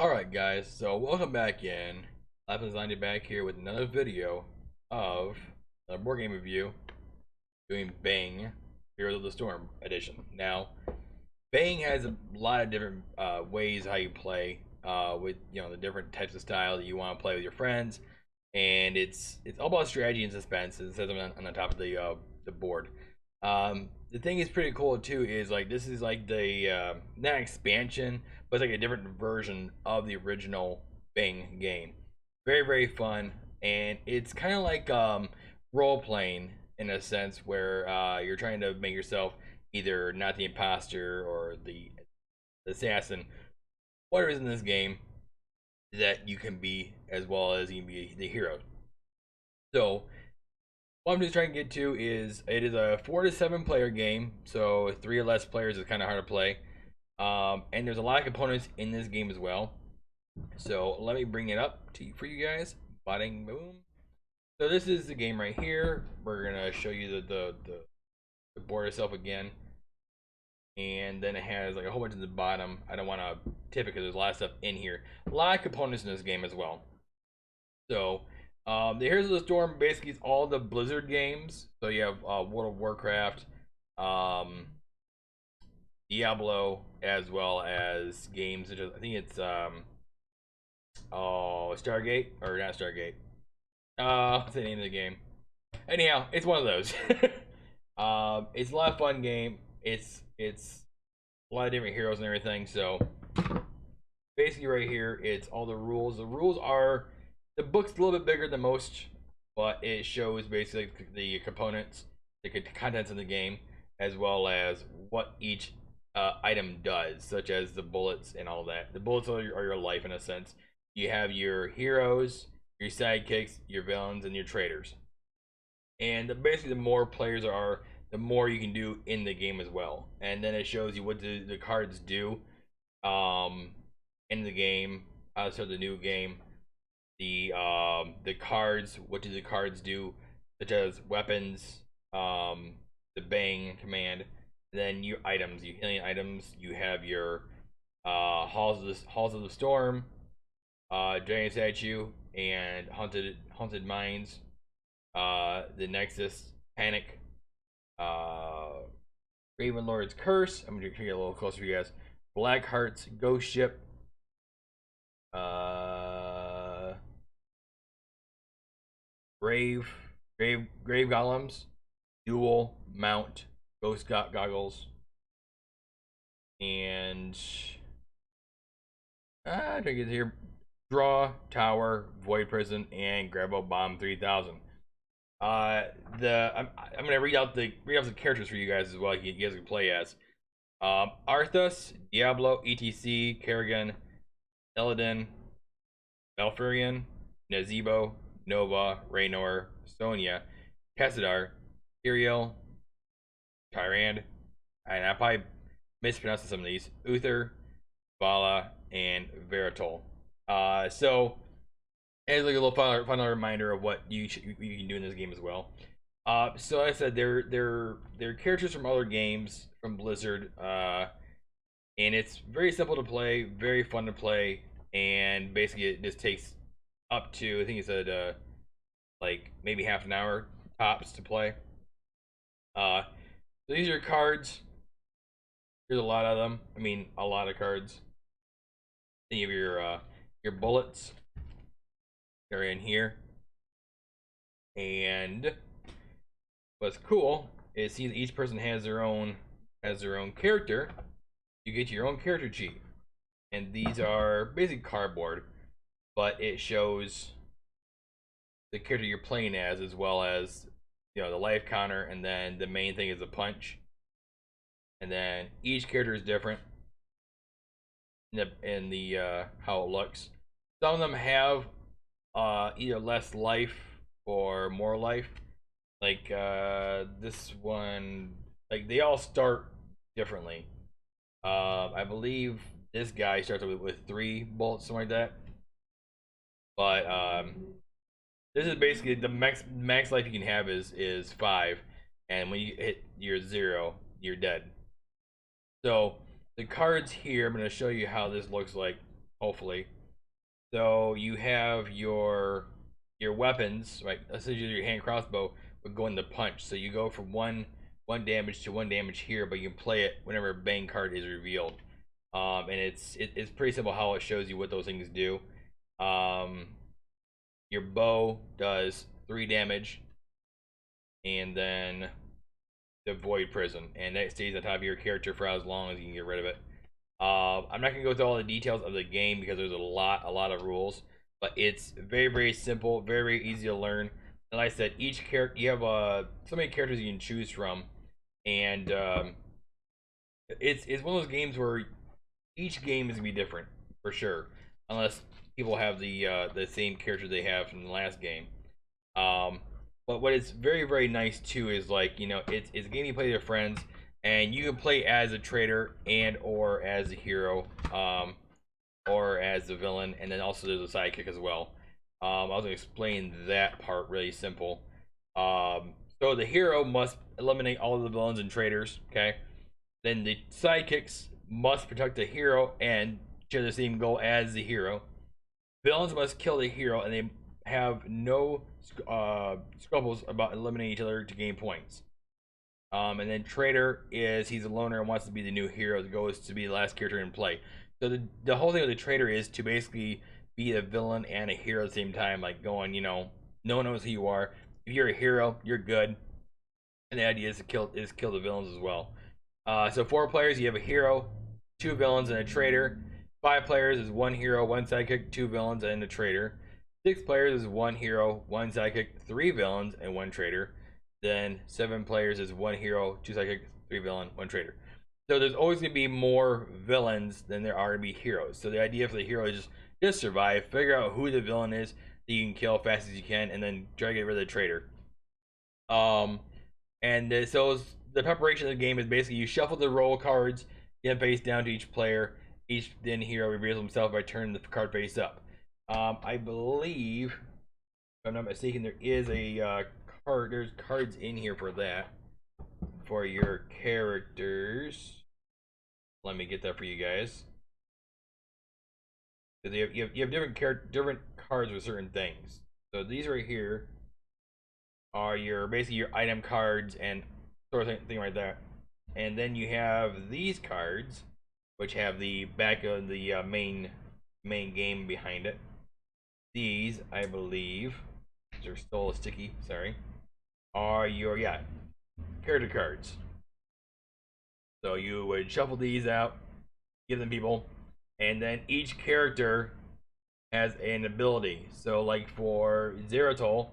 Alright guys, so welcome back in. Life back here with another video of a board game review doing Bang Heroes of the Storm edition. Now, Bang has a lot of different ways how you play with the different types of style that you want to play with your friends, and it's all about strategy and suspense. It says on the top of the board. The thing is pretty cool too is like this is like the not expansion, but it's like a different version of the original Bang game. Very fun, and it's kind of like role playing in a sense where you're trying to make yourself either not the imposter or the assassin. Whatever is in this game that you can be, as well as you can be the hero. So what I'm just trying to get to is it is a 4 to 7 player game, so 3 or less players is kind of hard to play. And there's a lot of components in this game as well. So let me bring it up for you guys. Bada boom. So this is the game right here. We're gonna show you the board itself again, and then it has like a whole bunch at the bottom. I don't want to tip it because there's a lot of stuff in here. A lot of components in this game as well. So the Heroes of the Storm basically is all the Blizzard games. So you have World of Warcraft, um, Diablo, as well as games such as I think it's Stargate, or not Stargate. What's the name of the game? Anyhow, it's one of those. It's a lot of fun game. It's a lot of different heroes and everything. So basically, right here, it's all the rules. The rules are the book's a little bit bigger than most, but it shows basically the components, the contents of the game, as well as what each item does, such as the bullets and all that. The bullets are your life in a sense. You have your heroes, your sidekicks, your villains, and your traitors. And basically, the more players are, the more you can do in the game as well. And then it shows you what the cards do in the game. So the new game, the cards, what do the cards do, such as weapons, the bang command, and then your items, your healing items. You have your halls of the storm, giant statue, and haunted mines, the nexus, panic, uh Raven Lord's curse. I'm gonna get a little closer for you guys. Black Hearts, ghost ship, uh grave grave golems, duel, mount, ghost goggles, and I think it's here. Draw, tower, void prison, and Grabo bomb 3000. I'm gonna read out the characters for you guys as well. You guys can play as Arthas, Diablo, etc, Kerrigan, Illidan, Malfurion, Nazebo, Nova, Raynor, Sonya, Cassadar, Iriel, Tyrande, and I probably mispronounced some of these, Uther, Vala, and Veritol. So as like a little final reminder of what you can do in this game as well. So like I said, they're characters from other games from Blizzard, and it's very simple to play, very fun to play, and basically it just takes up to, I think it said like maybe half an hour tops to play. Uh, so these are cards. There's a lot of them. I mean, a lot of cards. Then you have your bullets. They're in here, and what's cool is see that each person has their own character. You get your own character sheet, and these are basically cardboard, but it shows the character you're playing as well as the life counter, and then the main thing is the punch. And then each character is different in the how it looks. Some of them have either less life or more life. Like this one, like they all start differently. I believe this guy starts with 3 bullets, something like that. But this is basically the max life you can have is 5, and when you hit your 0, you're dead. So the cards here, I'm going to show you how this looks like hopefully. So you have your weapons, right? Essentially your hand crossbow would go in the punch. So you go from one damage to one damage here, but you can play it whenever a bang card is revealed. And it's pretty simple how it shows you what those things do. Um, your bow does 3 damage, and then the void prism, and that stays on top of your character for as long as you can get rid of it. I'm not gonna go through all the details of the game because there's a lot of rules, but it's very simple, very easy to learn. And like I said, each character you have so many characters you can choose from, and it's one of those games where each game is gonna be different for sure, unless people have the same character they have from the last game. Um, but what is very nice too is, like, you know, it's a game you play with your friends, and you can play as a traitor and or as a hero, or as the villain, and then also there's a sidekick as well. I was gonna explain that part really simple. So the hero must eliminate all of the villains and traitors. Okay, then the sidekicks must protect the hero and share the same goal as the hero. Villains must kill the hero, and they have no scruples about eliminating each other to gain points. And then Traitor is, he's a loner and wants to be the new hero. That goes to be the last character in play. So the whole thing with the Traitor is to basically be a villain and a hero at the same time, like going, you know, no one knows who you are. If you're a hero, you're good. And the idea is to kill the villains as well. So 4 players, you have a hero, 2 villains, and a traitor. 5 players is 1 hero, 1 sidekick, 2 villains, and a traitor. 6 players is 1 hero, 1 sidekick, 3 villains, and 1 traitor. Then 7 players is 1 hero, 2 sidekick, 3 villain, 1 traitor. So there's always gonna be more villains than there are gonna be heroes. So the idea for the hero is just survive, figure out who the villain is that you can kill as fast as you can, and then try to get rid of the traitor. So the preparation of the game is basically you shuffle the roll cards, get face down to each player. Each then hero reveals himself by turning the card face up. I believe, if I'm not mistaken, there is a card. There's cards in here for that, for your characters. Let me get that for you guys. Because you have different cards with certain things. So these right here are your basically your item cards and sort of thing right there. And then you have these cards, which have the back of the main game behind it. These, I believe, they're still sticky. Sorry, are your character cards. So you would shuffle these out, give them people, and then each character has an ability. So like for Zeratol,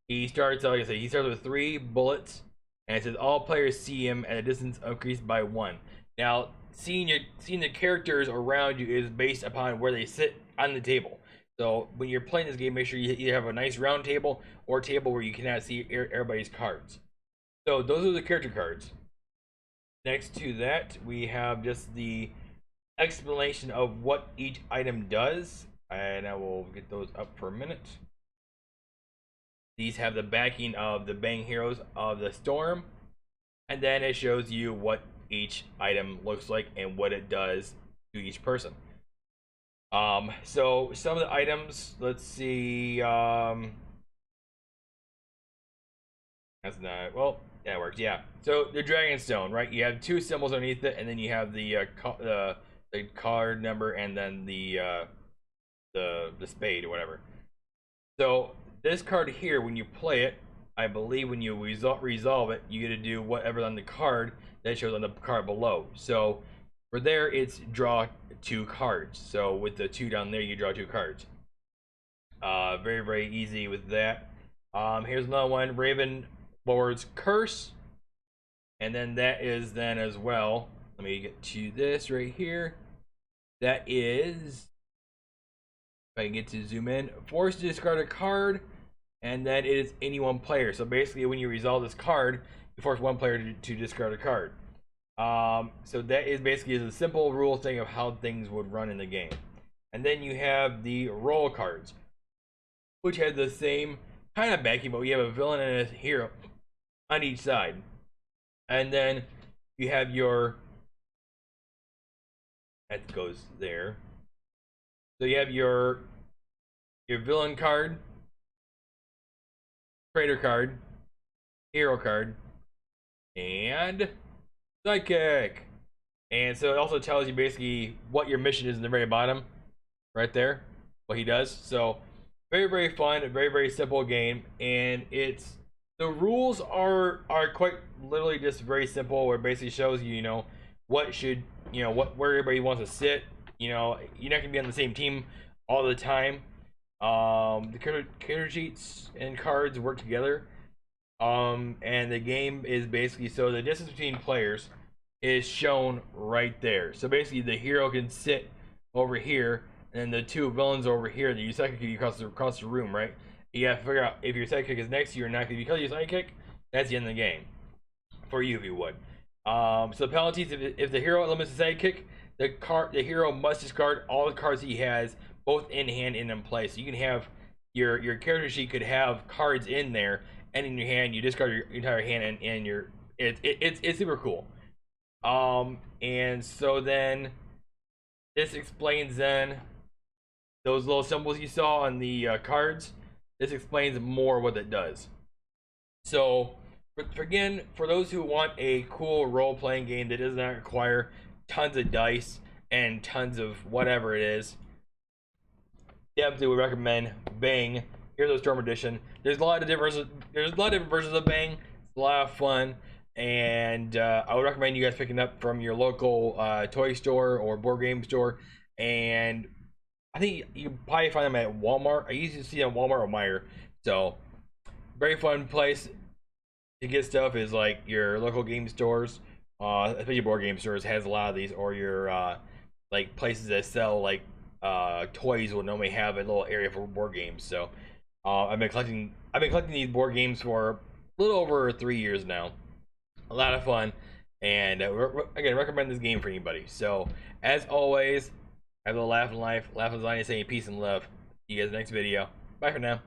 he starts, like I say, he starts with 3 bullets, and it says all players see him at a distance increased by 1. Now, seeing the characters around you is based upon where they sit on the table. So when you're playing this game, make sure you either have a nice round table or a table where you cannot see everybody's cards. So those are the character cards. Next to that, we have just the explanation of what each item does, and I will get those up for a minute. These have the backing of the Bang Heroes of the Storm, and then it shows you what each item looks like and what it does to each person. So some of the items, let's see, that's not, well, that works, yeah. So the Dragon Stone, right? You have 2 symbols underneath it, and then you have the card number, and then the spade or whatever. So this card here, when you play it, I believe when you resolve it, you get to do whatever on the card that shows on the card below. So for there, it's draw 2 cards. So with the 2 down there, you draw 2 cards. Very easy with that. Here's another one, Raven Lord's Curse, and then that is then as well. Let me get to this right here. That is, if I can get to zoom in, forced to discard a card, and then it is any one player. So basically, when you resolve this card, you force one player to discard a card. So that is basically a simple rule thing of how things would run in the game. And then you have the roll cards, which has the same kind of backing, but you have a villain and a hero on each side. And then you have your, that goes there. So you have your villain card, trader card, hero card, and sidekick. And so it also tells you basically what your mission is in the very bottom, right there, what he does. So very fun, very simple game, and the rules are quite literally just very simple. Where it basically shows you, what should where everybody wants to sit. You're not gonna be on the same team all the time. The character sheets and cards work together. And the game is basically, so the distance between players is shown right there. So basically, the hero can sit over here, and the two villains over here. The sidekick can across the room, right? You have to figure out if your sidekick is next to you or not. Because your sidekick, that's the end of the game for you if you would. So the penalties: if the hero limits the sidekick, the hero must discard all the cards he has, both in hand and in play. So you can have your character sheet could have cards in there, and in your hand you discard your entire hand, and it's super cool. And so then this explains then those little symbols you saw on the cards. This explains more what it does. So again, for those who want a cool role-playing game that does not require tons of dice and tons of whatever it is, definitely would recommend Bang Heroes of the Storm Edition. There's a lot of different versions of Bang. It's a lot of fun, and I would recommend you guys picking up from your local toy store or board game store. And I think you can probably find them at Walmart. I usually see them at Walmart or Meijer. So very fun place to get stuff is like your local game stores, especially board game stores has a lot of these, or your like places that sell like toys will normally have a little area for board games. So I've been collecting these board games for a little over 3 years now. A lot of fun, and again, recommend this game for anybody. So as always, have a laugh in life, laugh in lasagna, saying peace and love. See you guys in the next video. Bye for now.